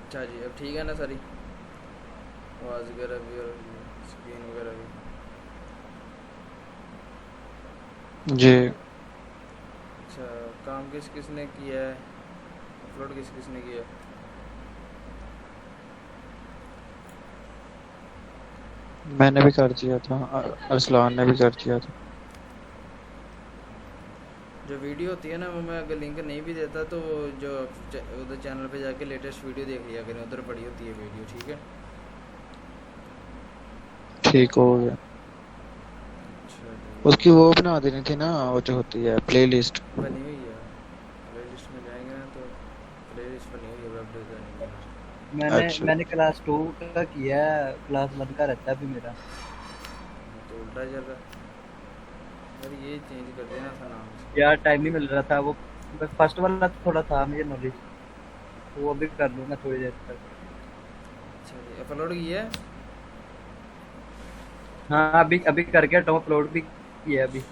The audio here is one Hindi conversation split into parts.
अच्छा जी, अब ठीक है ना सारी आवाज़ वगैरह भी और स्क्रीन वगैरह भी? जी। अच्छा, काम किस किस ने किया है, अपलोड किस किस ने किया है? मैंने भी कर दिया था, अरसलान ने भी कर दिया था। जो वीडियो होती है ना वो मैं अगर लिंक नहीं भी देता तो जो उधर चैनल पे जाके लेटेस्ट वीडियो देख लिया करें, उधर पड़ी होती है वीडियो, ठीक है? ठीक हो गया। अच्छा जी, उसकी वो बना देनी थी ना, वो जो होती है प्ले लिस्ट। बनी हुई है। प्ले लिस्ट में जाएंगे ना तो प्ले लिस्ट बनी हुई है वेब डिज़ाइनिंग की। मैंने अच्छा। मैंने क्लास 2 का किया है, क्लास 1 का रहता है अभी मेरा। तो उल्टा चल रहा है। यार ये चेंज कर देना था नाम इसका। यार टाइम नहीं मिल रहा था वो। फर्स्ट वाला तो थोड़ा था मुझे नॉलेज, वो अभी कर लूंगा थोड़ी देर तक। अच्छा जी, अपलोड किया है? हाँ अभी अभी करके हटा हूँ, अपलोड भी किया है अभी।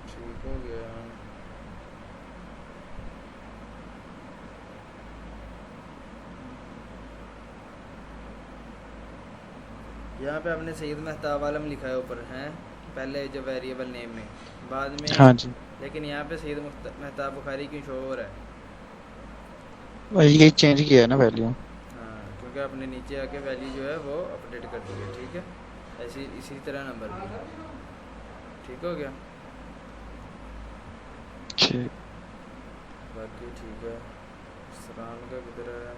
ठीक हो गया। यहाँ पे आपने सैयद मेहताब आलम लिखा है ऊपर हैं, पहले जो वेरिएबल नेम में, बाद में हाँ जी। लेकिन यहाँ पे सैयद मेहताब बुखारी क्यों शो हो रहा है? वही ये चेंज किया है ना वैल्यू। हाँ, क्योंकि आपने नीचे आके वैल्यू जो है वो अपडेट कर दी है, ठीक है? ऐसी इसी तरह नंबर भी ठीक हो गया। ठीक। बाकी ठीक है। सलाम का किधर है?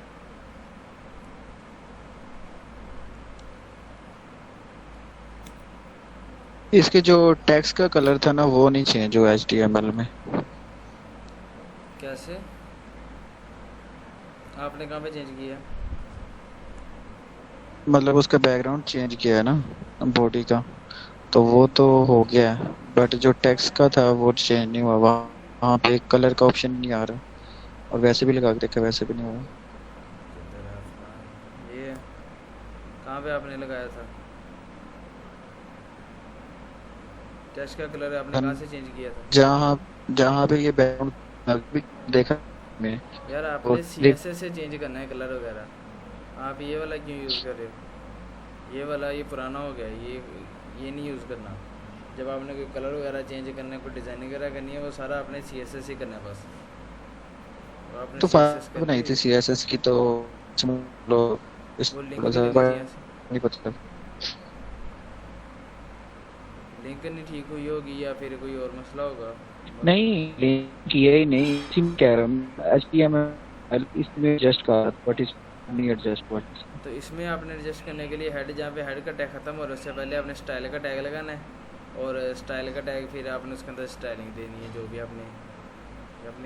इसके जो टेक्स्ट का कलर था ना वो नहीं चेंज हुआ HTML में। कैसे? आपने कहाँ पे चेंज किया? मतलब उसका बैकग्राउंड चेंज किया है ना, बॉडी का, तो वो तो हो गया है। बट जो टेक्स्ट का था वो चेंज नहीं हुआ, वहाँ पे एक कलर का ऑप्शन नहीं आ रहा। और वैसे भी लगा के देखा, वैसे भी नहीं हुआ। किधर है अपना ये? कहाँ पे आपने लगाया था? टेस्ट का कलर आपने कहाँ हम से चेंज किया था? जहाँ जहाँ पे ये बैकग्राउंड भी देखा मैं, यार वो आपने सी ट्रिप। एस एस से चेंज करना है कलर वगैरह। आप ये वाला क्यों यूज़ कर रहे हो? ये वाला ये पुराना हो गया, ये नहीं यूज़ करना। जब आपने कोई कलर वगैरह चेंज करना है, कोई डिज़ाइनिंग वगैरह करनी है, वो सारा आपने सी एस एस ही करना है बस। और आपने तो सी एस एस फाइल बनाई करके थी CSS की, तो इसमें लो, इस वो लिंक थोड़ा भी सा लगी थी यहाँ से। नहीं पता। लिंक नहीं ठीक हुई होगी या फिर कोई और मसला होगा। नहीं, लिंक किया ही नहीं, इसी में कह रहा हूँ HTML इसमें एडजस्ट कर, बट इस नहीं एडजस्ट बट। तो इसमें आपने एडजस्ट करने के लिए हेड, जहाँ पे हेड का टैग ख़त्म हो रहा है उससे पहले आपने स्टाइल का टैग लगाना है, और स्टाइल का टैग फिर आपने उसके अंदर स्टाइलिंग देनी है, जो भी आपने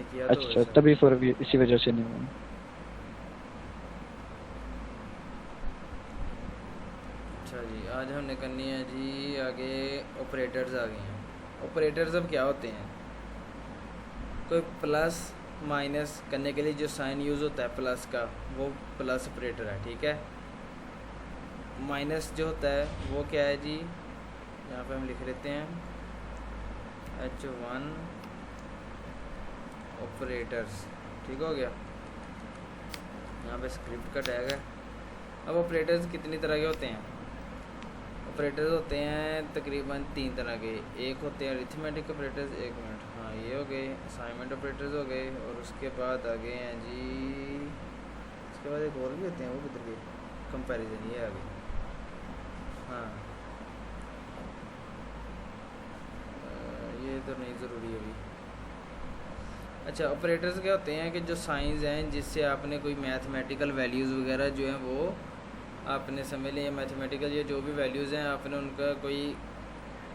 किया तो अच्छा, वैसा। तभी फिर भी इसी वजह से नहीं हुआ। अच्छा जी, आज हमने करनी है जी आगे ऑपरेटर्स आ गए हैं। ऑपरेटर्स अब क्या होते हैं? कोई प्लस माइनस करने के लिए जो साइन यूज़ होता है प्लस का, वो प्लस ऑपरेटर है, ठीक है? माइनस जो होता है वो क्या है जी? यहाँ पे हम लिख लेते हैं H1 ऑपरेटर्स, ठीक हो गया? यहाँ पे स्क्रिप्ट का टैग है। अब ऑपरेटर्स कितनी तरह के होते हैं? ऑपरेटर्स होते हैं तकरीबन 3 तरह के। एक होते हैं अरिथमेटिक ऑपरेटर्स, एक मिनट, हाँ ये हो गए असाइनमेंट ऑपरेटर्स हो गए, और उसके बाद आ गए हैं जी, उसके बाद एक और भी होते हैं, वो किधर गए? कंपैरिजन, ये आ गए। हाँ, ये तो नहीं ज़रूरी अभी। अच्छा, ऑपरेटर्स क्या होते हैं कि जो साइंस हैं जिससे आपने कोई मैथमेटिकल वैल्यूज़ वगैरह जो हैं वो आपने समझ लिया, मैथमेटिकल या जो भी वैल्यूज़ हैं आपने उनका कोई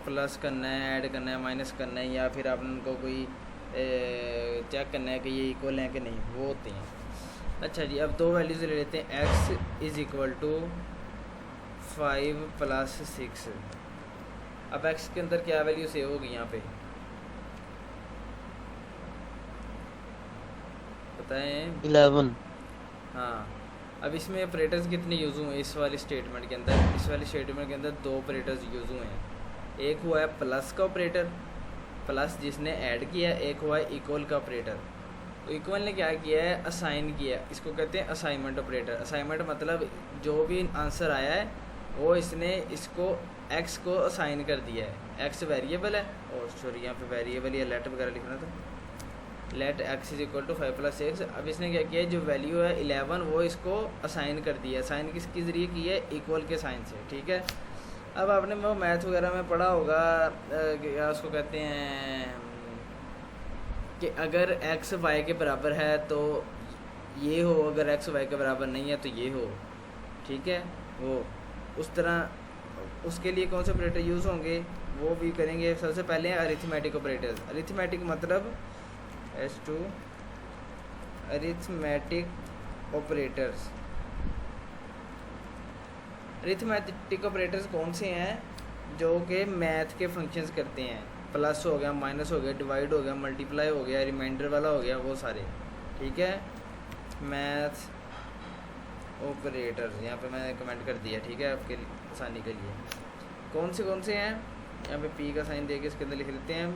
प्लस करना है, ऐड करना है, माइनस करना है, या फिर आपने उनको कोई चेक करना है कि ये इक्वल हैं कि नहीं, वो होते हैं। अच्छा जी, अब दो वैल्यूज़ ले लेते हैं। x is equal to 5 + 6। अब x के अंदर क्या वैल्यू सेव होगी यहाँ पे बताएं। 11। हाँ, अब इसमें ऑपरेटर्स कितने यूज़ हुए इस वाली स्टेटमेंट के अंदर? इस वाली स्टेटमेंट के अंदर 2 ऑपरेटर्स यूज़ हुए हैं। एक हुआ है प्लस का ऑपरेटर, प्लस जिसने ऐड किया, एक हुआ है इक्वल का ऑपरेटर। तो इक्वल ने क्या किया है, असाइन किया। इसको कहते हैं असाइनमेंट ऑपरेटर। असाइनमेंट मतलब जो भी आंसर आया है वो इसने इसको x को असाइन कर दिया है। x वेरिएबल है, और सॉरी यहाँ पे वेरिएबल या लेट वगैरह लिखना था, लेट x = 5 + 6। अब इसने क्या किया है, जो वैल्यू है 11 वो इसको असाइन कर दिया है। असाइन किसके ज़रिए की है, इक्वल के साइन से, ठीक है। अब आपने वो मैथ वगैरह में पढ़ा होगा क्या उसको कहते हैं कि अगर x y के बराबर है तो ये हो, अगर x y के बराबर नहीं है तो ये हो, ठीक है। वो उस तरह उसके लिए कौन से ऑपरेटर यूज़ होंगे वो भी करेंगे। सबसे पहले हैं अरिथमेटिक ऑपरेटर्स। अरिथमेटिक मतलब S2 arithmetic operators. Arithmetic operators कौन से हैं, जो कि मैथ के फंक्शंस करते हैं। प्लस हो गया, माइनस हो गया, डिवाइड हो गया, मल्टीप्लाई हो गया, रिमाइंडर वाला हो गया, वो सारे, ठीक है। मैथ ऑपरेटर्स यहाँ पे मैंने कमेंट कर दिया, ठीक है, आपके आसानी के लिए। कौन से हैं, यहाँ पे p का साइन दे के इसके अंदर लिख लेते हैं।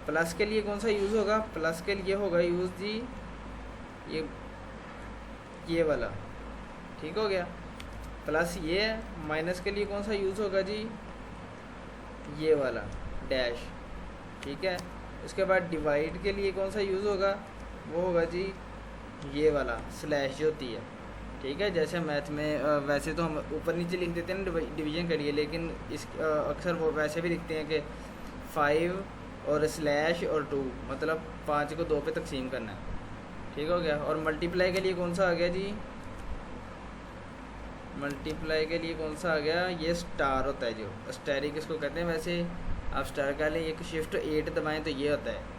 प्लस के लिए कौन सा यूज़ होगा, प्लस के लिए होगा यूज़ जी ये वाला, ठीक हो गया। प्लस ये है। माइनस के लिए कौन सा यूज़ होगा जी, ये वाला डैश, ठीक है। उसके बाद डिवाइड के लिए कौन सा यूज़ होगा, वो होगा जी ये वाला स्लैश जो होती है, ठीक है। जैसे मैथ में वैसे तो हम ऊपर नीचे लिख देते हैं ना डिवीजन के लिए, लेकिन इस अक्सर वो वैसे भी लिखते हैं कि 5 और स्लैश और 2, मतलब 5 को 2 पे तकसीम करना है, ठीक हो गया। और मल्टीप्लाई के लिए कौन सा आ गया जी, मल्टीप्लाई के लिए कौन सा आ गया, ये स्टार होता है, जो स्टैरिक इसको कहते हैं। वैसे आप स्टार का लें, एक शिफ्ट 8 दबाएं तो ये होता है।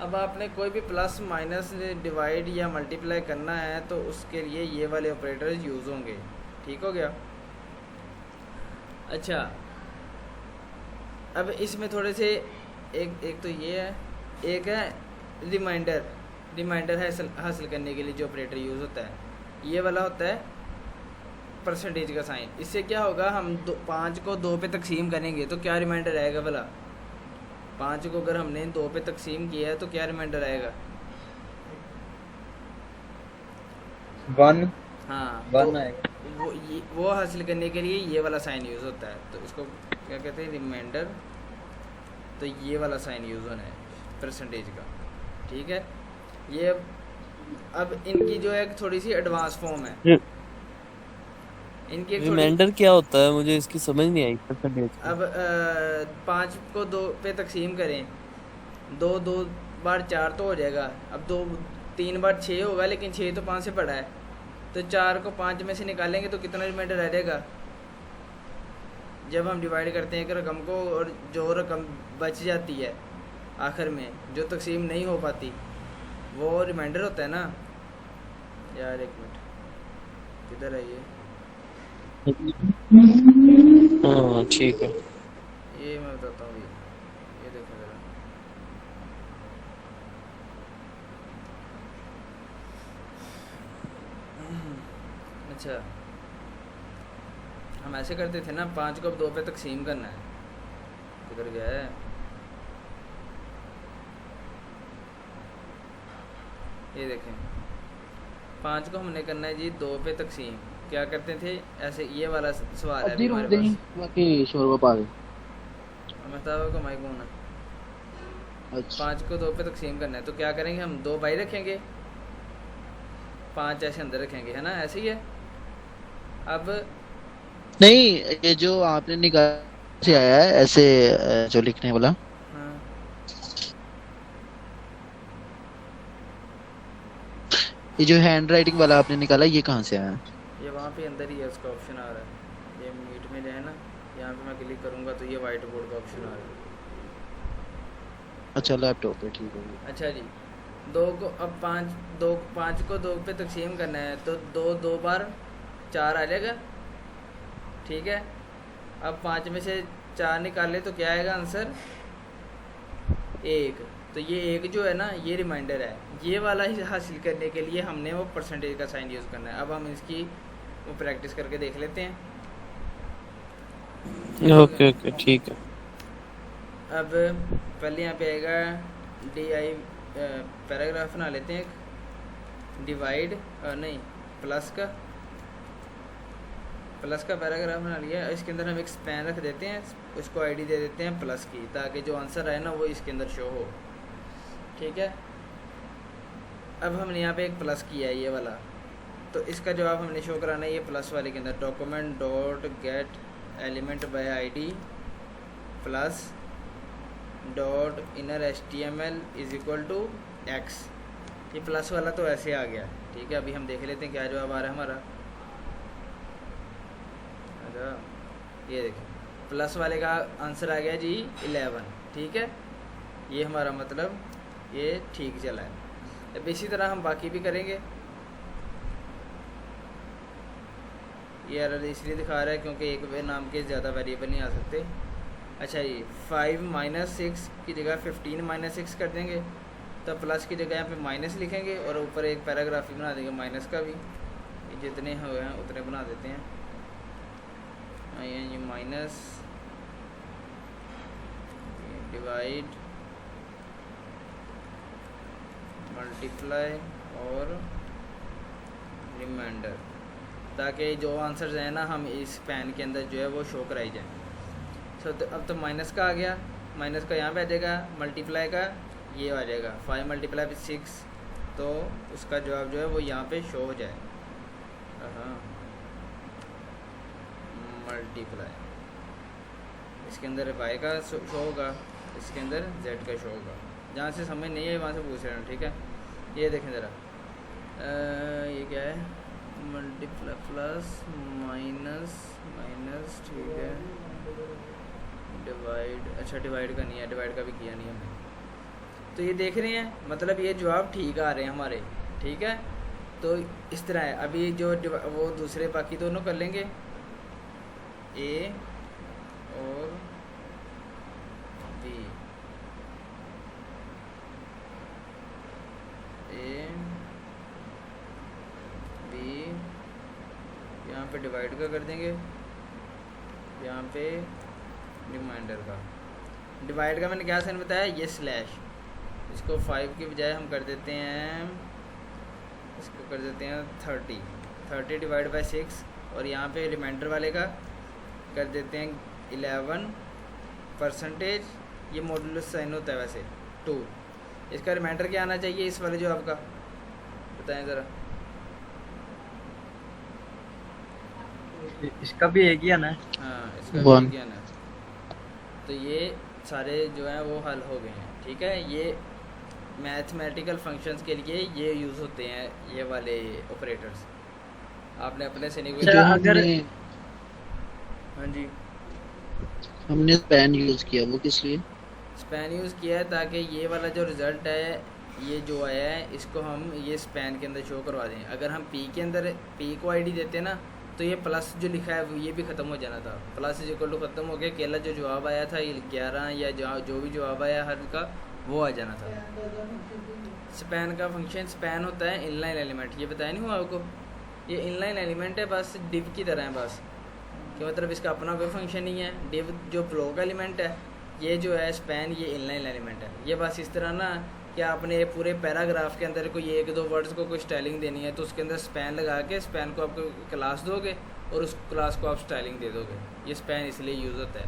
अब आपने कोई भी प्लस माइनस डिवाइड या मल्टीप्लाई करना है तो उसके लिए ये वाले ऑपरेटर्स यूज़ होंगे, ठीक हो गया। अच्छा, अब इसमें थोड़े से एक तो ये है, एक है रिमाइंडर हासिल करने के लिए जो ऑपरेटर यूज़ होता है, ये वाला होता है परसेंटेज का साइन। इससे क्या होगा, हम 5 को 2 पे तकसीम करेंगे तो क्या रिमाइंडर आएगा भला। 5 को अगर हमने 2 पे तकसीम किया है तो क्या रिमाइंडर आएगा, 1। हाँ 1 तो आएगा। वो हासिल करने के लिए ये वाला साइन यूज़ होता है। तो इसको क्या कहते हैं, रिमाइंडर। तो ये वाला साइन यूज़ होना है परसेंटेज का, ठीक है। ये अब इनकी जो है थोड़ी सी एडवांस फॉर्म है इनकी एक थोड़ी। रिमाइंडर क्या होता है, मुझे इसकी समझ नहीं आई परसेंटेज की। अब 5 को 2 पे तकसीम करें, 2 बार 4 तो हो जाएगा। अब 3 बार 6 होगा, लेकिन 6 तो 5 से बड़ा है, तो 4 को 5 में से निकालेंगे तो कितना रिमाइंडर रह जाएगा। जब हम डिवाइड करते हैं एक रकम को, और जो रकम बच जाती है आखिर में, जो तकसीम नहीं हो पाती, वो रिमाइंडर होता है ना। यार एक मिनट, किधर है ये, हाँ ठीक है। ये मैं बताता हूँ। ये देखो जरा, अच्छा हम ऐसे करते थे ना, 5 को अब 2 पे तकसीम करना है। किधर गया है, ये देखें, 5 को हमने करना है जी 2 पे तकसीम। क्या करते थे ऐसे, ये वाला सवाल है अभी हमारे पास। बाकी शोरबा पा दे। मतलब को माइक होना, अच्छा 5 को 2 पे तकसीम करना है तो क्या करेंगे, हम 2 बाई रखेंगे, 5 ऐसे अंदर रखेंगे, है ना, ऐसे ही है। अब नहीं, ये जो आपने निकाल से आया है ऐसे जो लिखने वाला, हाँ, ये जो हैंड राइटिंग वाला आपने निकाला, ये कहाँ से आया है? ये वहाँ पे अंदर ही है, उसका ऑप्शन आ रहा है। ये मीट में जो है ना, यहाँ पे मैं क्लिक करूँगा तो ये वाइट बोर्ड का ऑप्शन आ रहा है। अच्छा लैपटॉप पे, ठीक है। अच्छा जी, 2 को अब 5 को 2 पे तकसीम करना है तो 2 बार 4 आ जाएगा, ठीक है। अब 5 में से 4 निकाले तो क्या आएगा आंसर? 1। तो ये 1 जो है ना, ये रिमाइंडर है। ये वाला ही हासिल करने के लिए हमने वो परसेंटेज का साइन यूज़ करना है। अब हम इसकी वो प्रैक्टिस करके देख लेते हैं। ओके ओके ठीक है। अब पहले यहाँ पे आएगा DI, पैराग्राफ बना लेते हैं एक, डिवाइड नहीं, प्लस का पैराग्राफ बना लिया। इसके अंदर हम एक स्पैन रख देते हैं, उसको आईडी दे देते हैं प्लस की, ताकि जो आंसर आए ना वो इसके अंदर शो हो। ठीक है। अब हमने यहाँ पे एक प्लस किया है ये वाला, तो इसका जवाब हमने शो कराना है ये प्लस वाले के अंदर। Document dot get element by ID plus dot inner HTML is equal to X. ये प्लस वाला तो ऐसे आ गया। ठीक है, अभी हम देख लेते हैं क्या जवाब आ रहा है हमारा। अच्छा, ये देखिए प्लस वाले का आंसर आ गया जी 11। ठीक है, ये हमारा मतलब ये ठीक चला है। अब इसी तरह हम बाकी भी करेंगे। ये एरर इसलिए दिखा रहा है क्योंकि एक नाम के ज़्यादा वेरिएबल नहीं आ सकते। अच्छा, ये 5 - 6 की जगह 15 - 6 कर देंगे, तो प्लस की जगह यहाँ पे माइनस लिखेंगे और ऊपर एक पैराग्राफ ही बना देंगे माइनस का भी। ये जितने हुए हैं उतने बना देते हैं। ये माइनस, डिवाइड, मल्टीप्लाई और रिमाइंडर, ताकि जो आंसर्स हैं ना हम इस पैन के अंदर जो है वो शो कराई जाए। तो अब तो माइनस का आ गया, माइनस का यहाँ पे आ जाएगा, मल्टीप्लाई का ये आ जाएगा 5 × 6, तो उसका जवाब जो है वो यहाँ पे शो हो जाए। हाँ, मल्टीप्लाई, इसके अंदर y का शो होगा, इसके अंदर z का शो होगा। जहाँ से समझ नहीं है वहाँ से पूछ रहे हैं। ठीक है, ये देखें ज़रा, ये क्या है, मल्टीप्लाई प्लस माइनस माइनस, ठीक है, डिवाइड, अच्छा डिवाइड का नहीं है, डिवाइड का भी किया नहीं हमने। तो ये देख रहे हैं, मतलब ये जवाब ठीक आ रहे हैं हमारे। ठीक है, तो इस तरह है। अभी जो वो दूसरे बाकी दोनों कर लेंगे, A और B, A B, यहाँ पे डिवाइड का कर देंगे, यहाँ पे रिमाइंडर का। डिवाइड का मैंने क्या साइन बताया, ये स्लैश, इसको 5 की बजाय हम कर देते हैं, इसको कर देते हैं 30 डिवाइड बाय 6, और यहाँ पे रिमाइंडर वाले का कर देते हैं 11%। ये मॉडुलस साइन होता है वैसे 2। इसका रिमाइंडर क्या आना चाहिए इस वाले जवाब का, बताएं ज़रा। इसका भी एक ही आना है। हाँ, इसका भी एक ही आना है। तो ये सारे जो हैं वो हल हो गए हैं। ठीक है, ये मैथमेटिकल फंक्शंस के लिए ये यूज़ होते हैं, ये वाले ऑपरेटर्स। आपने अपने से नहीं अच्छा, अगर हाँ जी, हमने स्पैन यूज किया, वो किस लिए? स्पैन यूज़ किया है ताकि ये वाला जो रिज़ल्ट है, ये जो आया है, इसको हम ये स्पैन के अंदर शो करवा दें। अगर हम P के अंदर P को आईडी देते ना, तो ये प्लस जो लिखा है ये भी ख़त्म हो जाना था। प्लस इज इक्वल टू ख़त्म हो गया, अकेला जो जवाब आया था 11 या जो भी जवाब आया हर का, वो आ जाना था। स्पैन का फंक्शन, स्पैन होता है इनलाइन एलिमेंट, ये बताया नहीं हुआ आपको। ये इनलाइन एलिमेंट है, बस डिव की तरह है बस, कि मतलब इसका अपना कोई फंक्शन नहीं है। डिव जो फ्लो का एलिमेंट है, ये जो है स्पैन, ये इनलाइन एलिमेंट है। ये बस इस तरह ना कि आपने पूरे पैराग्राफ के अंदर कोई 1-2 वर्ड्स को कोई स्टाइलिंग देनी है, तो उसके अंदर स्पैन लगा के स्पैन को आपको क्लास दोगे और उस क्लास को आप स्टाइलिंग दे दोगे। ये स्पैन इसलिए यूज़ होता है।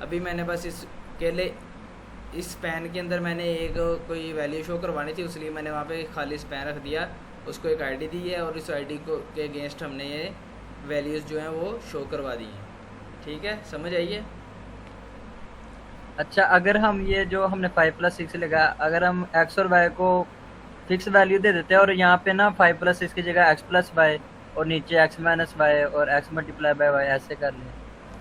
अभी मैंने बस इसके लिए इस स्पैन के अंदर मैंने एक कोई वैल्यू शो करवानी थी, इसलिए मैंने वहाँ पे खाली स्पैन रख दिया, उसको एक आईडी दी है और इस आईडी को के अगेंस्ट हमने ये वैल्यूज़ जो हैं वो शो करवा दी हैं। ठीक है, समझ आइए। अच्छा, अगर हम ये जो हमने 5 + 6 लगा, अगर हम x और y को फिक्स वैल्यू दे देते हैं और यहाँ पे ना 5 + 6 की जगह x + y और नीचे x - y और x × y ऐसे कर लें,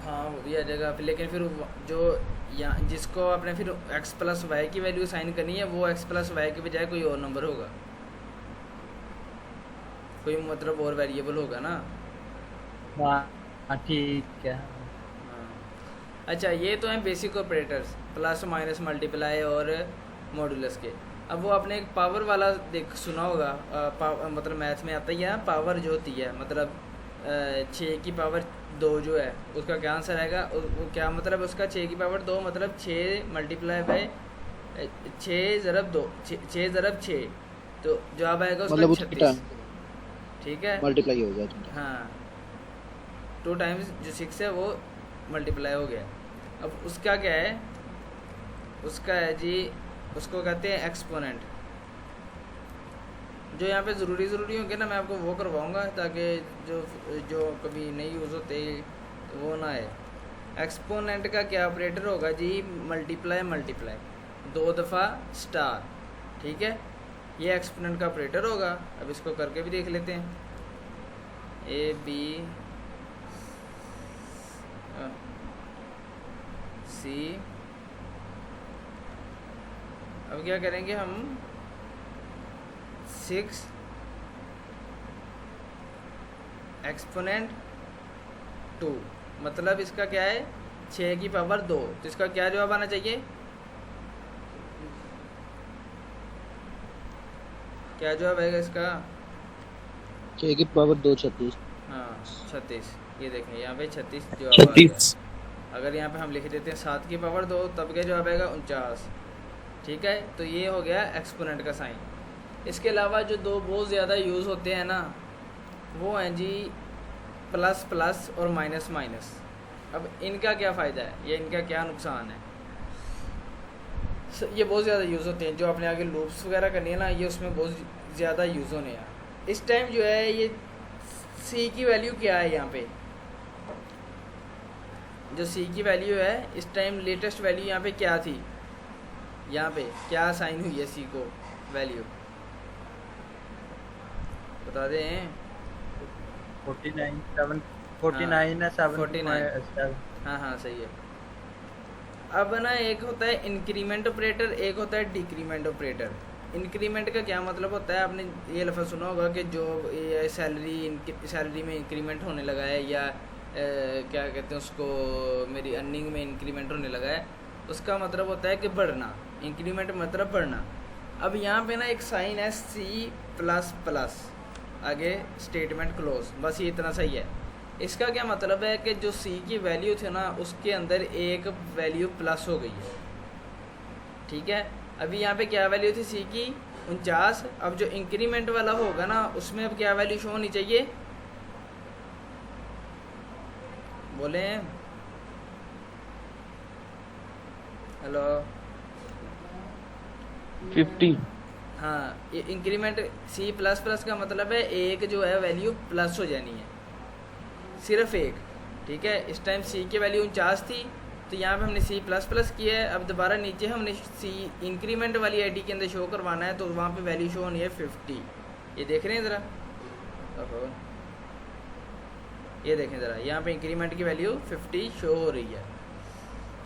हाँ वो भी आ जाएगा। लेकिन फिर जो यहाँ जिसको आपने फिर x + y की वैल्यू साइन करनी है, वो x + y के बजाय कोई और नंबर होगा, कोई मतलब और वेरिएबल होगा ना। हाँ हाँ ठीक है। हाँ। अच्छा, ये तो हैं basic operators, plus minus multiply और मॉडुलस के। अब वो आपने एक पावर वाला देख सुना होगा, मतलब मैथ में आता ही है पावर जो होती है, मतलब 6 की पावर 2 जो है उसका क्या आंसर आएगा, वो क्या मतलब उसका 6 की पावर 2 मतलब 6 मल्टीप्लाई बाय 6 ज़रब 2, 6 ज़रब 6, तो जवाब आएगा उसका मतलब उसकी 36। टाइम ठीक है, मल्टीप्लाई हो गया। हाँ 2 टाइम्स जो 6 है वो मल्टीप्लाई हो गया। अब उसका क्या है, उसका है जी, उसको कहते हैं एक्सपोनेंट। जो यहाँ पे ज़रूरी होंगे ना, मैं आपको वो करवाऊँगा ताकि जो जो कभी नहीं यूज़ होते वो ना आए। एक्सपोनेंट का क्या ऑपरेटर होगा जी, मल्टीप्लाई मल्टीप्लाई 2 दफ़ा स्टार। ठीक है, ये एक्सपोनेंट का ऑपरेटर होगा। अब इसको करके भी देख लेते हैं। ए बी सी, अब क्या करेंगे हम, 6 एक्सपोनेंट 2, मतलब इसका क्या है 6 की पावर 2, तो इसका क्या जवाब आना चाहिए, क्या जवाब आएगा इसका, 6 की पावर 2 36। हाँ 36। ये देखें यहाँ पे 36 जवाब आ गया। 36। अगर यहाँ पे हम लिख देते हैं 7 की पावर 2, तब क्या जवाब आएगा 49। ठीक है, तो ये हो गया एक्सपोनेंट का साइन। इसके अलावा जो दो बहुत ज़्यादा यूज़ होते हैं ना, वो हैं जी प्लस प्लस और माइनस माइनस। अब इनका क्या फ़ायदा है या इनका क्या नुकसान है। ये बहुत ज़्यादा यूज़ होते हैं, जो अपने आगे लूप्स वगैरह करनी है ना, ये उसमें बहुत ज़्यादा यूज़ होने हैं। इस टाइम जो है ये सी की वैल्यू क्या है, यहाँ पे जो सी की वैल्यू है इस टाइम लेटेस्ट वैल्यू यहाँ पे क्या थी, यहाँ पे क्या साइन हुई है सी को वैल्यू बता दें। 49 7 49 है 7 49। हाँ हाँ सही है। अब ना एक होता है इंक्रीमेंट ऑपरेटर, एक होता है डिक्रीमेंट ऑपरेटर। इंक्रीमेंट का क्या मतलब होता है, आपने ये लफ्ज़ सुना होगा कि जो ये सैलरी में इंक्रीमेंट होने लगा है, या क्या कहते हैं उसको, मेरी अर्निंग में इंक्रीमेंट होने लगा है, उसका मतलब होता है कि बढ़ना। इंक्रीमेंट मतलब बढ़ना। अब यहाँ पे ना एक साइन है सी प्लस प्लस, आगे स्टेटमेंट क्लोज, बस ये इतना सही है। इसका क्या मतलब है कि जो सी की वैल्यू थी ना, उसके अंदर एक वैल्यू प्लस हो गई है। ठीक है, अभी यहाँ पे क्या वैल्यू थी सी की 49। अब जो इंक्रीमेंट वाला होगा ना, उसमें अब क्या वैल्यू शो होनी चाहिए, बोले हेलो। 50। हाँ, ये इंक्रीमेंट सी प्लस प्लस का मतलब है एक जो है वैल्यू प्लस हो जानी है, सिर्फ एक। ठीक है, इस टाइम सी की वैल्यू 49 थी, तो यहाँ पे हमने सी प्लस प्लस किया है। अब दोबारा नीचे हमने सी इंक्रीमेंट वाली आईडी के अंदर शो करवाना है, तो वहाँ पे वैल्यू शो होनी है 50। ये देख रहे हैं ज़रा, ओहो ये देखें ज़रा, यहाँ पे इंक्रीमेंट की वैल्यू 50 शो हो रही है।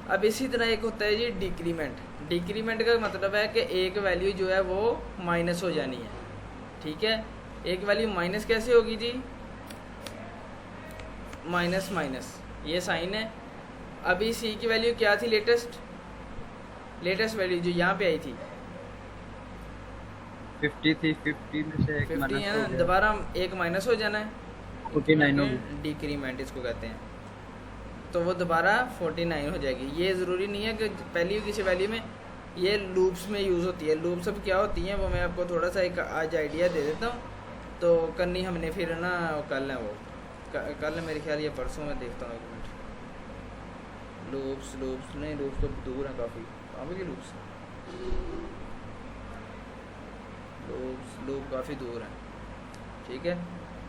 अब इसी तरह एक होता है जी डिक्रीमेंट। डिक्रीमेंट का मतलब है कि एक वैल्यू जो है वो माइनस हो जानी है। ठीक है, एक वैल्यू माइनस कैसे होगी जी, माइनस माइनस, ये साइन है। अभी सी की वैल्यू क्या थी, लेटेस्ट वैल्यू जो यहाँ पे आई थी 50 थी, 50 में से एक 50 माइनस है हो ना, गया, दोबारा एक माइनस हो जाना है, 49 हो गया। डिक्रीमेंट इसको कहते हैं। तो वो दोबारा 49 हो जाएगी। ये ज़रूरी नहीं है कि पहली किसी वैल्यू में, ये लूप्स में यूज़ होती है। लूप्स अब क्या होती हैं वो मैं आपको थोड़ा सा एक आज आइडिया दे देता हूँ। तो करनी हमने फिर ना कल है, वो कल मेरे ख्याल ये परसों में देखता हूँ, एक मिनट। लूप्स नहीं, लूप्स तो दूर हैं काफ़ी, कहाँ पे लूप्स लूप काफ़ी दूर हैं। ठीक है,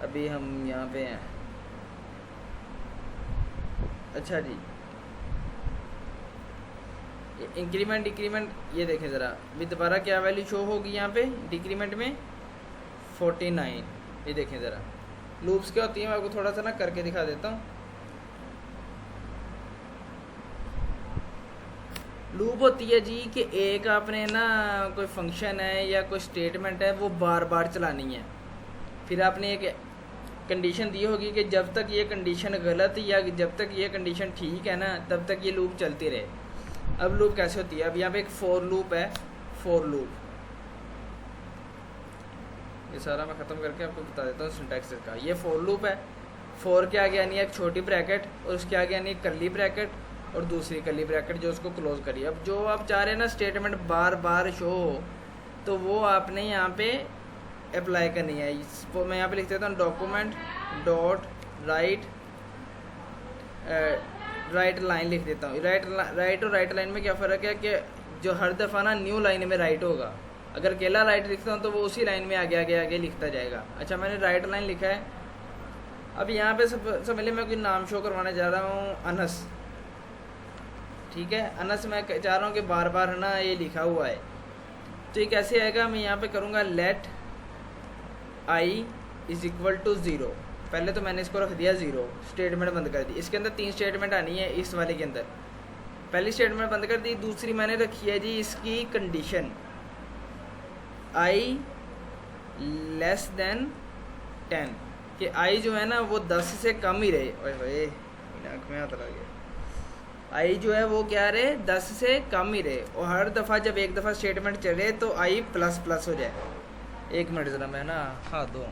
अभी हम यहाँ पे हैं। अच्छा जी, इंक्रीमेंट डिक्रीमेंट ये देखें ज़रा, अभी दोबारा क्या वैल्यू शो होगी यहाँ पे डिक्रीमेंट में 49। ये देखें ज़रा, लूप्स क्या होती है, मैं आपको थोड़ा सा ना करके दिखा देता हूँ। लूप होती है जी कि एक आपने ना कोई फंक्शन है या कोई स्टेटमेंट है वो बार बार चलानी है। फिर आपने एक कंडीशन दी होगी कि जब तक ये कंडीशन गलत या जब तक ये कंडीशन ठीक है ना तब तक ये लूप चलती रहे। अब लूप कैसे होती है, अब यहाँ पे एक फॉर लूप है, फॉर लूप, ये सारा मैं ख़त्म करके आपको बता देता हूँ सिंटैक्स का। ये फॉर लूप है, फॉर के आगे यानी एक छोटी ब्रैकेट और उसके आगे यानी एक कर्ली ब्रैकेट और दूसरी कर्ली ब्रैकेट जो उसको क्लोज करिए। अब जो आप चाह रहे हैं ना स्टेटमेंट बार बार शो हो तो वो आपने यहाँ पे अप्लाई करनी है। मैं यहाँ पे लिख देता हूँ document dot right right line लिख देता हूँ। राइट और राइट लाइन में क्या फ़र्क है कि जो हर दफ़ा ना न्यू लाइन में राइट होगा, अगर अकेला राइट लिखता हूँ तो वो उसी लाइन में आगे आगे आगे लिखता जाएगा। अच्छा मैंने राइट लाइन लिखा है। अब यहाँ पे सब पहले मैं कोई नाम शो करवाने जा रहा हूँ, अनस, ठीक है। अनस मैं चाह रहा हूँ कि बार बार ना ये लिखा हुआ है, तो ये कैसे आएगा, मैं यहाँ पे करूँगा let I is equal to 0। पहले तो मैंने इसको रख दिया 0, स्टेटमेंट बंद कर दी। इसके अंदर 3 स्टेटमेंट आनी है इस वाले के अंदर। पहली स्टेटमेंट बंद कर दी, दूसरी मैंने रखी है जी इसकी कंडीशन आई लेस देन 10, कि आई जो है ना वो 10 से कम ही रहे। ओए आँख में हाथ लग गया। आई जो है वो क्या रहे, 10 से कम ही रहे, और हर दफ़ा जब एक दफ़ा स्टेटमेंट चले तो आई प्लस प्लस हो जाए। एक मिनट ज़रा मैं ना हाथ दो।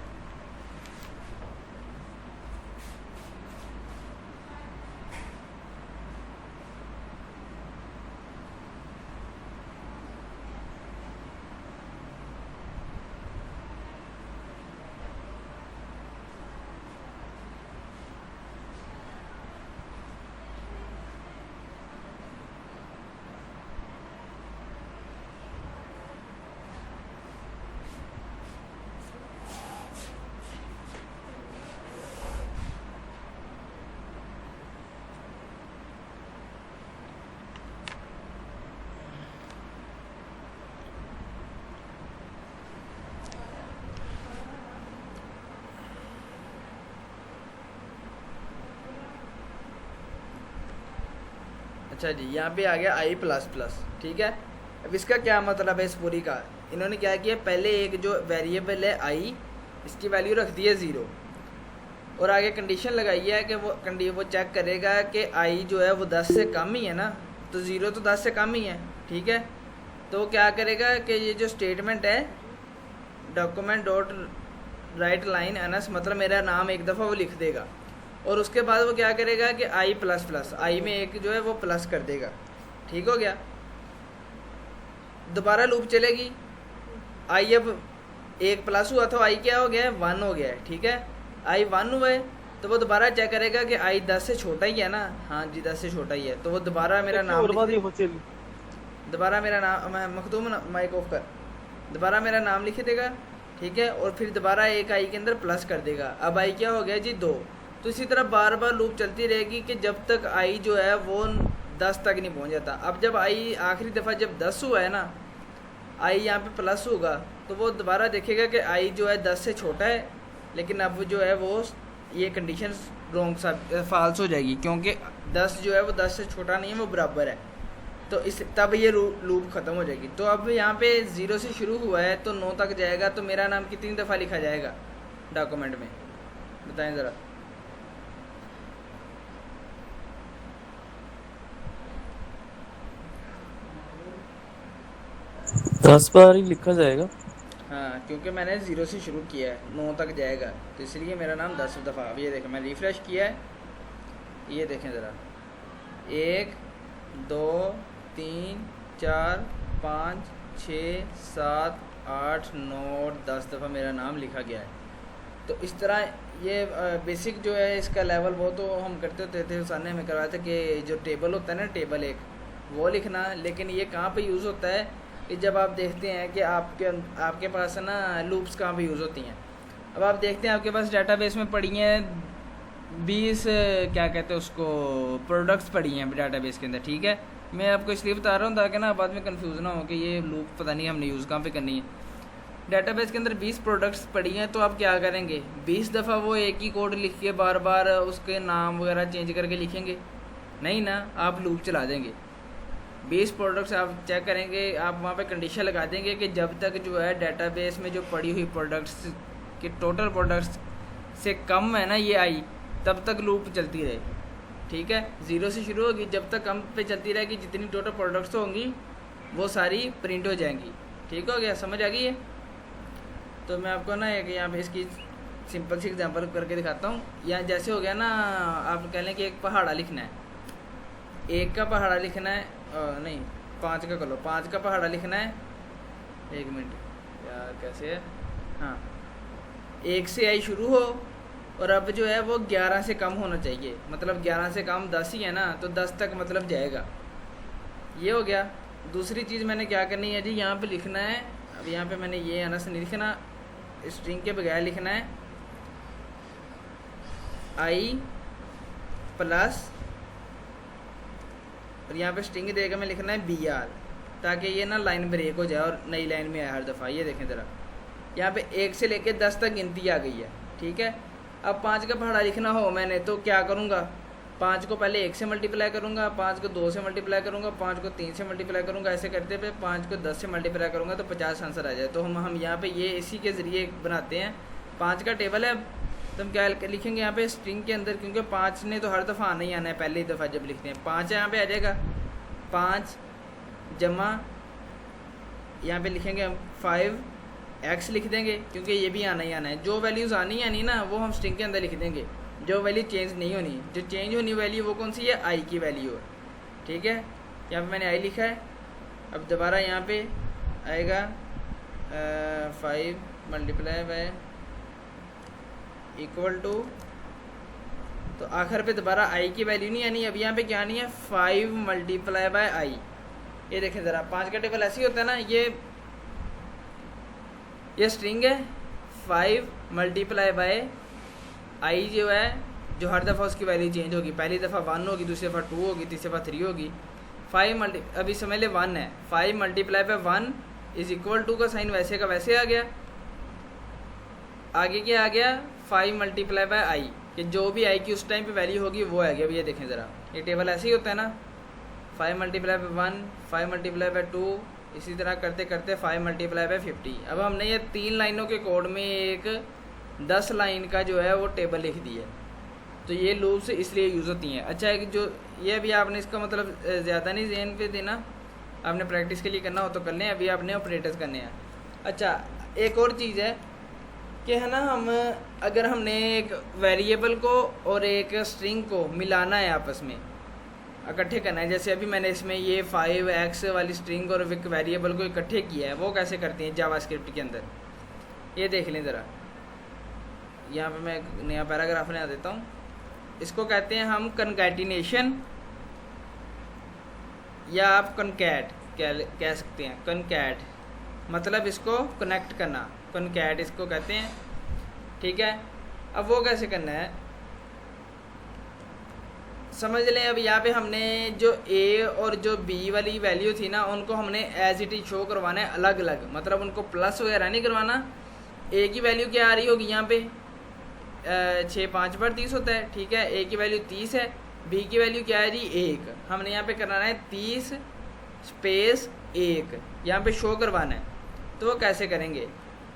अच्छा जी, यहाँ पे आ गया आई प्लस प्लस, ठीक है। अब इसका क्या मतलब है इस पूरी का, इन्होंने क्या किया, पहले एक जो वेरिएबल है आई, इसकी वैल्यू रख दी है 0, और आगे कंडीशन लगाई है कि वो चेक करेगा कि आई जो है वो 10 से कम ही है ना, तो 0 तो 10 से कम ही है, ठीक है। तो क्या करेगा कि ये जो स्टेटमेंट है document dot right line Anas, मतलब मेरा नाम एक दफ़ा वो लिख देगा, और उसके बाद वो क्या करेगा कि आई प्लस प्लस, आई में एक जो है वो प्लस कर देगा, ठीक हो गया। दोबारा लूप चलेगी, आई अब एक प्लस हुआ तो आई क्या हो गया है, 1 हो गया है, ठीक है। आई 1 हुआ है तो वो दोबारा चेक करेगा कि आई 10 से छोटा ही है ना, हाँ जी 10 से छोटा ही है, तो वो दोबारा मेरा नाम दोबारा मेरा नाम, मैं मखदूम माइक ऑफ कर, दोबारा मेरा नाम लिख देगा, ठीक है, और फिर दोबारा एक आई के अंदर प्लस कर देगा। अब आई क्या हो गया जी 2। तो इसी तरह बार बार लूप चलती रहेगी कि जब तक आई जो है वो 10 तक नहीं पहुंच जाता। अब जब आई आखिरी दफ़ा जब 10 हुआ है ना, आई यहाँ पे प्लस होगा, तो वो दोबारा देखेगा कि आई जो है 10 से छोटा है, लेकिन अब जो है वो ये कंडीशन रॉन्ग सा फाल्स हो जाएगी, क्योंकि 10 जो है वो 10 से छोटा नहीं है, वो बराबर है। तो इस तब ये लूप ख़त्म हो जाएगी। तो अब यहाँ पे 0 से शुरू हुआ है तो 9 तक जाएगा, तो मेरा नाम कितनी दफ़ा लिखा जाएगा डॉक्यूमेंट में, बताएं ज़रा। 10 बार ही लिखा जाएगा। हाँ, क्योंकि मैंने 0 से शुरू किया है, 9 तक जाएगा, तो इसलिए मेरा नाम 10 दफ़ा। अब ये देखें, मैं रिफ़्रेश किया है, ये देखें ज़रा, 1 2 3 4 5 6 7 8 9 10 दफ़ा मेरा नाम लिखा गया है। तो इस तरह ये बेसिक जो है इसका लेवल वो तो हम करते होते थे, उसाने में करवाए थे कि जो टेबल होता है ना, टेबल एक वो लिखना। लेकिन ये कहाँ पे यूज़ होता है कि जब आप देखते हैं कि आपके पास है ना लूप्स कहाँ पे यूज़ होती हैं। अब आप देखते हैं आपके पास डाटाबेस में पड़ी हैं 20 क्या कहते हैं उसको प्रोडक्ट्स पड़ी हैं डाटाबेस के अंदर, ठीक है। मैं आपको इसलिए बता रहा हूँ ताकि ना बाद में कंफ्यूज ना हो कि ये लूप पता नहीं हमने यूज़ कहाँ पे करनी है। डाटाबेस के अंदर 20 प्रोडक्ट्स पड़ी हैं, तो आप क्या करेंगे, 20 दफ़ा वो एक ही कोड लिख के बार बार उसके नाम वगैरह चेंज करके लिखेंगे? नहीं ना, आप लूप चला देंगे। 20 प्रोडक्ट्स आप चेक करेंगे, आप वहाँ पे कंडीशन लगा देंगे कि जब तक जो है डाटाबेस में जो पड़ी हुई प्रोडक्ट्स के टोटल प्रोडक्ट्स से कम है ना ये आई, तब तक लूप चलती रहे, ठीक है। 0 से शुरू होगी, जब तक कम पे चलती रहेगी, जितनी टोटल प्रोडक्ट्स होंगी वो सारी प्रिंट हो जाएंगी। ठीक हो गया, समझ आ गई है। तो मैं आपको ना एक यहाँ पे इसकी सिंपल सी एग्जांपल करके दिखाता हूँ। यहाँ जैसे हो गया ना, आप कह लें कि एक पहाड़ा लिखना है, एक का पहाड़ा लिखना है, नहीं 5 का कर लो, 5 का पहाड़ा लिखना है। 1 मिनट यार, कैसे है, हाँ 1 से आई शुरू हो, और अब जो है वो 11 से कम होना चाहिए, मतलब 11 से कम 10 ही है ना, तो 10 तक मतलब जाएगा। ये हो गया। दूसरी चीज़ मैंने क्या करनी है जी, यहाँ पे लिखना है, अब यहाँ पे मैंने ये अनस नहीं लिखना, स्ट्रिंग के बगैर लिखना है आई प्लस, और यहाँ पे स्ट्रिंग देकर मैं लिखना है बी आर, ताकि ये ना लाइन ब्रेक हो जाए और नई लाइन में आए हर दफ़ा। ये देखें ज़रा, यहाँ पे 1 से लेके 10 तक गिनती आ गई है, ठीक है। अब 5 का पहाड़ा लिखना हो मैंने, तो क्या करूँगा, 5 को पहले 1 से मल्टीप्लाई करूँगा, 5 को 2 से मल्टीप्लाई करूँगा, 5 को 3 से मल्टीप्लाई करूँगा, ऐसे करते पे 5 को 10 से मल्टीप्लाई करूँगा तो 50 आंसर आ जाए। तो हम यहाँ पे ये इसी के ज़रिए बनाते हैं। 5 का टेबल है, तो हम क्या लिखेंगे यहाँ पे स्ट्रिंग के अंदर, क्योंकि 5 ने तो हर दफ़ा आना ही आना है, पहली दफ़ा जब लिखते हैं 5 है, यहाँ पे आ जाएगा 5 जमा, यहाँ पे लिखेंगे हम 5x लिख देंगे, क्योंकि ये भी आना ही आना है। जो वैल्यूज़ आनी है नहीं ना, वो हम स्ट्रिंग के अंदर लिख देंगे। जो वैल्यू चेंज नहीं होनी, जो चेंज होनी वैल्यू वो कौन सी है, आई की वैल्यू है, ठीक है। यहाँ पे मैंने आई लिखा है। अब दोबारा यहाँ पे आएगा 5 मल्टीप्लाई बाय इक्वल टू, तो आखिर पे दोबारा आई की वैल्यू नहीं आनी। अब यहाँ पे क्या आनी है, 5 मल्टीप्लाई बाय आई। ये देखें ज़रा, 5 का टेबल ऐसे ही होता है ना, ये स्ट्रिंग है, 5 मल्टीप्लाई बाय आई जो है, जो हर दफ़ा उसकी वैल्यू चेंज होगी, पहली दफ़ा 1 होगी, दूसरी दफ़ा 2 होगी, तीसरी दफ़ा 3 होगी। 5 अभी समझ ले 1 है, 5 multiply by 1 is equal to का साइन वैसे का वैसे आ गया। आगे क्या आ गया, 5 मल्टीप्लाई बाय आई, कि जो भी आई की उस टाइम पे वैल्यू होगी वो आ गया। अब ये देखें ज़रा, ये टेबल ऐसे ही होता है ना, 5 मल्टीप्लाई बाय 1, 5 मल्टीप्लाई बाय 2, इसी तरह करते करते 5 मल्टीप्लाई बाय 50। अब हमने ये 3 लाइनों के कोड में एक 10 लाइन का जो है वो टेबल लिख दी है। तो ये लूप्स इसलिए यूज़ होती हैं। अच्छा है कि जो ये भी आपने इसका मतलब ज़्यादा नहीं ज़हन पे देना, आपने प्रैक्टिस के लिए करना हो तो कर लें, अभी आपने ऑपरेटर्स करने हैं। अच्छा, एक और चीज़ है कि है ना, हम अगर हमने एक वेरिएबल को और एक स्ट्रिंग को मिलाना है, आपस में इकट्ठे करना है, जैसे अभी मैंने इसमें ये 5x वाली स्ट्रिंग और एक वेरिएबल को इकट्ठे किया है, वो कैसे करते हैं जावास्क्रिप्ट के अंदर, ये देख लें ज़रा। यहाँ पे मैं एक नया पैराग्राफ बना देता हूँ। इसको कहते हैं हम कनकैटिनेशन, या आप कनकैट कह सकते हैं। कनकैट मतलब इसको कनेक्ट करना, कनकैट इसको कहते हैं, ठीक है। अब वो कैसे करना है समझ लें। अब यहाँ पे हमने जो ए और जो बी वाली वैल्यू थी ना, उनको हमने एज इट इज शो करवाना है अलग अलग, मतलब उनको प्लस वगैरह नहीं करवाना। ए की वैल्यू क्या आ रही होगी यहाँ पे, 6 5 पर 30 होता है, ठीक है। ए की वैल्यू 30 है, बी की वैल्यू क्या है जी 1। हमने यहाँ पे करना है 30 स्पेस 1, यहाँ पे शो करवाना है। तो वो कैसे करेंगे,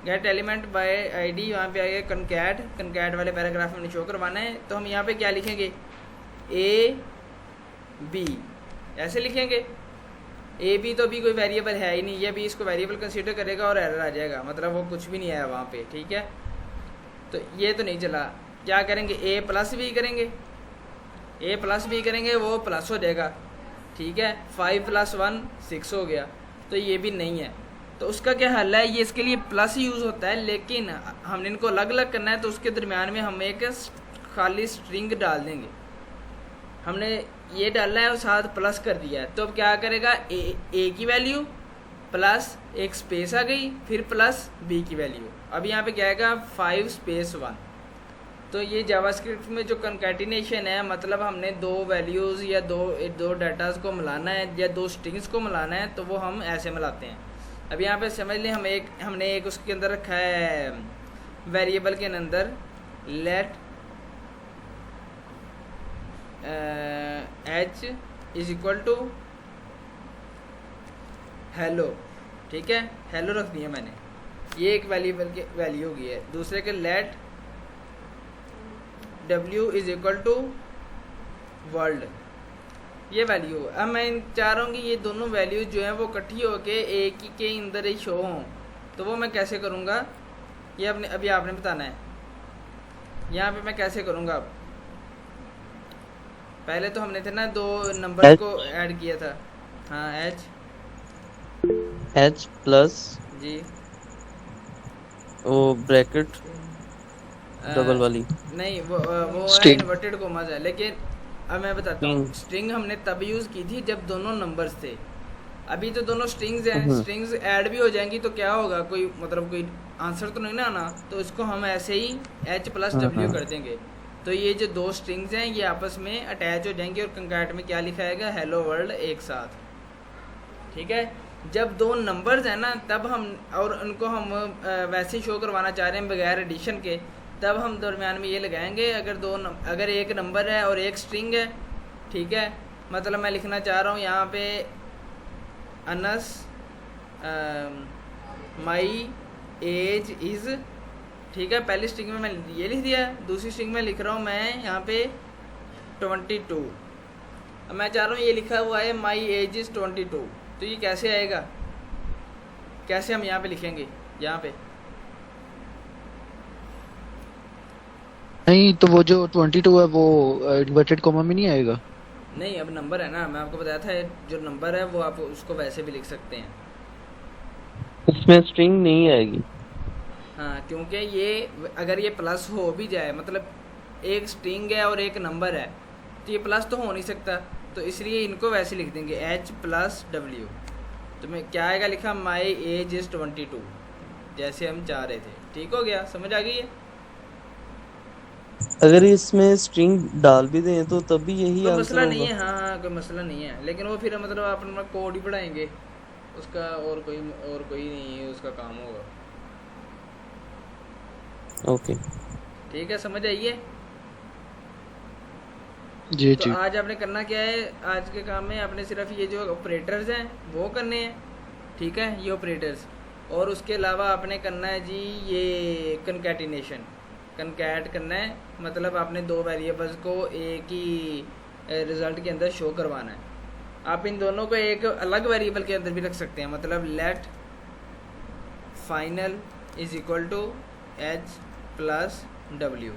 गेट एलिमेंट बाय आईडी, वहाँ पे आएगा कनकैट, कनकैट वाले पैराग्राफ में शो करवाना है। तो हम यहाँ पे क्या लिखेंगे, ए बी ऐसे लिखेंगे। ए बी तो अभी कोई वेरिएबल है ही नहीं, ये भी इसको वेरिएबल कंसीडर करेगा और एरर आ जाएगा, मतलब वो कुछ भी नहीं आया वहाँ पे, ठीक है। तो ये तो नहीं चला, क्या करेंगे, ए प्लस बी करेंगे, ए प्लस बी करेंगे, वो प्लस हो जाएगा, ठीक है। 5 + 1 6 हो गया, तो ये भी नहीं है। तो उसका क्या हल है, ये इसके लिए प्लस यूज़ होता है, लेकिन हमने इनको अलग अलग करना है, तो उसके दरमियान में हम एक खाली स्ट्रिंग डाल देंगे। हमने ये डालना है और साथ प्लस कर दिया है, तो अब क्या करेगा, ए की वैल्यू प्लस एक स्पेस आ गई, फिर प्लस बी की वैल्यू। अब यहाँ पे क्या आएगा 5 स्पेस 1। तो ये जावास्क्रिप्ट में जो कनकैटिनेशन है, मतलब हमने 2 वैल्यूज़ या दो डाटाज को मिलाना है या 2 स्ट्रिंग्स को मिलाना है, तो वो हम ऐसे मिलाते हैं। अब यहाँ पे समझ लें, हमने एक उसके अंदर रखा है वेरिएबल के अंदर लेट h = हेलो, ठीक है, हेलो रख दिया मैंने, ये एक वेरिएबल की वैल्यू होगी है। दूसरे के let W is equal to world, ये वैल्यू। अब मैं चाह रहा हूँ कि ये दोनों वैल्यू जो हैं वो इकट्ठी होके एक ही के अंदर ही शो हों, तो वो मैं कैसे करूँगा ये अपने अभी आपने बताना है। यहाँ पे मैं कैसे करूँगा? अब पहले तो हमने थे ना दो नंबर को ऐड किया था। हाँ H प्लस जी वो ब्रैकेट डबल वाली नहीं वो है String. इन्वर्टेड कोमास है। लेकिन अब मैं बताता हूँ, String. स्ट्रिंग हमने तब यूज़ की थी जब दोनों नंबर्स थे। अभी तो दोनों स्ट्रिंग्स हैं, हम्म। स्ट्रिंग्स ऐड भी हो जाएंगी तो क्या होगा, कोई मतलब कोई आंसर तो नहीं ना आना, तो इसको हम ऐसे ही H प्लस W कर देंगे। तो ये जो दो स्ट्रिंग्स हैं ये आपस में अटैच हो जाएंगे और कंकैट में क्या लिखा आएगा, हेलो वर्ल्ड एक साथ। ठीक है, जब दो नंबर्स हैं ना तब हम और उनको हम वैसे शो करवाना चाह रहे हैं बगैर एडिशन के, तब हम दरमियान में ये लगाएंगे अगर एक नंबर है और एक स्ट्रिंग है। ठीक है, मतलब मैं लिखना चाह रहा हूँ यहाँ पे अनस माई एज इज़, ठीक है, पहली स्ट्रिंग में मैं ये लिख दिया, दूसरी स्ट्रिंग में लिख रहा हूँ मैं यहाँ पे 22। अब मैं चाह रहा हूँ ये लिखा हुआ है माई एज इज़ 22, तो ये कैसे आएगा, कैसे हम यहाँ पे लिखेंगे? यहाँ पे नहीं तो वो जो 22 है वो इन्वर्टेड कॉमा में नहीं आएगा। नहीं, अब नंबर है ना, मैं आपको बताया था जो नंबर है वो आप उसको वैसे भी लिख सकते हैं। इसमें स्ट्रिंग नहीं आएगी। हाँ, क्योंकि ये अगर ये प्लस हो भी जाए, मतलब एक स्ट्रिंग है और एक नंबर है, तो ये प्लस तो हो नहीं सकता, तो इसलिए इनको वैसे लिख देंगे H प्लस W। तो मैं क्या आएगा लिखा, माई एज इज़ 22, जैसे हम चाह रहे थे। ठीक हो गया, समझ आ गई है? अगर इसमें स्ट्रिंग डाल भी दें तो तब भी यही कोई आंसर मसला नहीं है। होगा। हाँ, कोई मसला नहीं है, लेकिन वो फिर मतलब अपना कोड ही पढ़ाएंगे उसका, और कोई नहीं है उसका काम होगा। ओके ठीक है, समझ आइए? जी तो जी। आज आपने करना क्या है, आज के काम में आपने सिर्फ ये जो ऑपरेटर्स हैं वो करने हैं। ठीक है, ये ऑपरेटर्स, और उसके अलावा आपने करना है जी ये कंकैटिनेशन, कंकैट करना है, मतलब आपने दो वेरिएबल्स को एक ही रिजल्ट के अंदर शो करवाना है। आप इन दोनों को एक अलग वेरिएबल के अंदर भी रख सकते हैं, मतलब let final is equal to H plus W।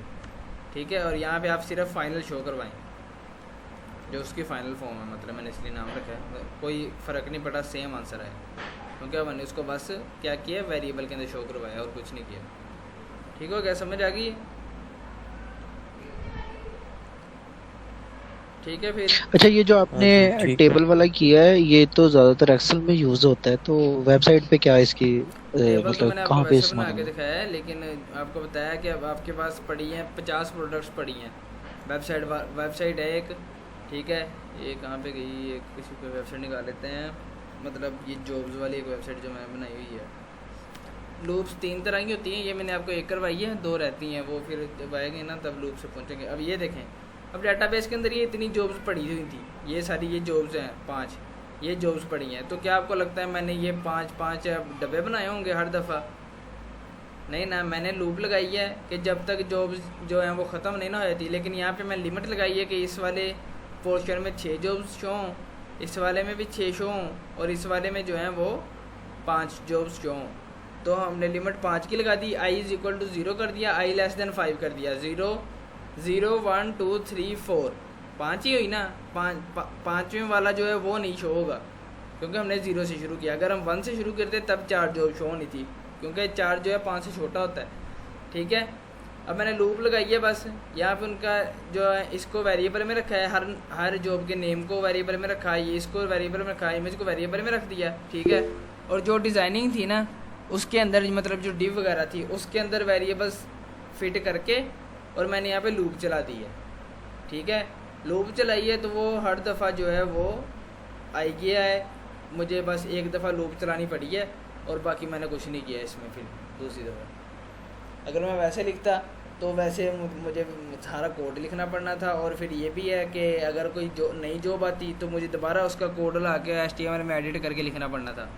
ठीक है, और यहाँ पे आप सिर्फ फाइनल शो करवाएं जो उसकी फाइनल फॉर्म है, मतलब मैंने इसलिए नाम रखा है, कोई फ़र्क नहीं पड़ा, सेम आंसर है, क्योंकि मैंने उसको बस क्या किया, वेरिएबल के अंदर शो करवाया और कुछ नहीं किया। ठीक हो गया, समझ आ गई? ठीक है फिर। अच्छा, ये जो आपने ठीक है। टेबल वाला किया है ये तो ज्यादातर एक्सेल में यूज होता है, तो वेबसाइट पे क्या इसकी टेबल तो मतलब मैंने आपको कहाँ पे वैसे बना इस्तेमाल के होगा? दिखाया है, लेकिन आपको बताया कि अब आपके पास पड़ी हैं 50 प्रोडक्ट्स पड़ी हैं। वेबसाइट है एक, ठीक है, ये कहाँ पे गई, ये किसी को वेबसाइट निकाल लेते हैं, मतलब ये जॉब्स वाली एक वेबसाइट जो मैंने बनाई हुई है। लूप्स 3 तरह की होती हैं, ये मैंने आपको एक करवाई है, 2 रहती हैं, वो फिर जब आएंगे ना तब लूप से पहुँचेंगे। अब ये देखें, अब डाटाबेस के अंदर ये इतनी जॉब्स पड़ी हुई थी, ये सारी ये जॉब्स हैं 5, ये जॉब्स पड़ी हैं, तो क्या आपको लगता है मैंने ये 5 डब्बे बनाए होंगे हर दफ़ा? नहीं ना, मैंने लूप लगाई है कि जब तक जॉब्स जो हैं वो ख़त्म नहीं ना हो जाती। लेकिन यहाँ पे मैं लिमिट लगाई है कि इस वाले पोर्शन में 6 जॉब्स शो हों, इस वाले में भी 6 शो हों, और इस वाले में जो हैं वो 5 जॉब्स शो हों। तो हमने लिमिट 5 की लगा दी, I इज़ इक्वल टू 0 कर दिया, I लेस देन 5 कर दिया, 0 0 1 2 3 4, 5 ही हुई ना। पाँचवें वाला जो है वो नहीं शो होगा, क्योंकि हमने 0 से शुरू किया। अगर हम 1 से शुरू करते तब 4 जॉब शो होनी थी, क्योंकि 4 जो है 5 से छोटा होता है। ठीक है, अब मैंने लूप लगाई है बस, यहाँ पे उनका जो है इसको वेरिएबल में रखा है, हर जॉब के नेम को वेरिएबल में रखा है, ये इसको वेरिएबल में रखा है, इमेज को वेरिएबल में रख दिया। ठीक है, और जो डिज़ाइनिंग थी ना उसके अंदर, मतलब जो डिव वगैरह थी उसके अंदर वेरिएबल्स फिट करके और मैंने यहाँ पे लूप चला दी है। ठीक है, लूप चलाई है तो वो हर दफ़ा जो है वो आई गया है, मुझे बस एक दफ़ा लूप चलानी पड़ी है और बाकी मैंने कुछ नहीं किया इसमें। फिर दूसरी दफ़ा अगर मैं वैसे लिखता तो वैसे मुझे सारा कोड लिखना पड़ना था, और फिर ये भी है कि अगर कोई जो नई जॉब आती तो मुझे दोबारा उसका कोड ला के HTML में एडिट करके लिखना पड़ना था।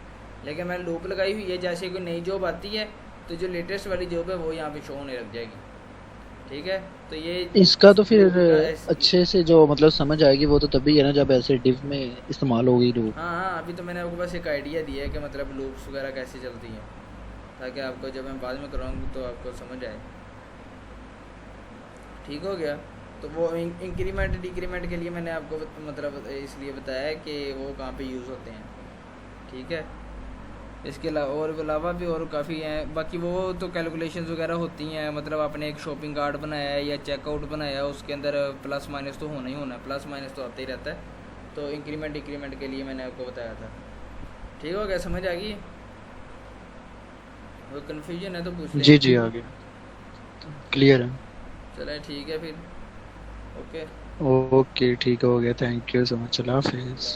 लेकिन मैंने लूप लगाई हुई है, जैसे कोई नई जॉब आती है तो जो लेटेस्ट वाली जॉब है वो यहाँ पे शो होने लग जाएगी। ठीक है, तो ये इसका तो फिर loop का अच्छे से जो मतलब समझ आएगी वो तो तभी है ना जब ऐसे डिव में इस्तेमाल होगी लूप। हाँ हाँ, अभी तो मैंने आपको बस एक आइडिया दिया है कि मतलब लूप्स वगैरह कैसे चलती हैं, ताकि आपको जब मैं बाद में कराऊंगी तो आपको समझ आए। ठीक हो गया। तो वो इंक्रीमेंट डिक्रीमेंट के लिए मैंने आपको मतलब इसलिए बताया है कि वो कहाँ पे यूज़ होते हैं। ठीक है, इसके अलावा और अलावा भी और काफ़ी हैं, बाकी वो तो कैलकुलेशंस वगैरह होती हैं। मतलब आपने एक शॉपिंग कार्ट बनाया है या चेकआउट बनाया है, उसके अंदर प्लस माइनस तो होना ही होना है, प्लस माइनस तो आते ही रहता है। तो इंक्रीमेंट डिक्रीमेंट के लिए मैंने आपको बताया था। ठीक हो गया, समझ आ गई? वो कन्फ्यूजन है तो पूछ लें। जी जी आ गया, क्लियर है। चले ठीक है फिर, ओके। ओके ठीक हो गया, थैंक यू सो मच, अल्लाह हाफिज़।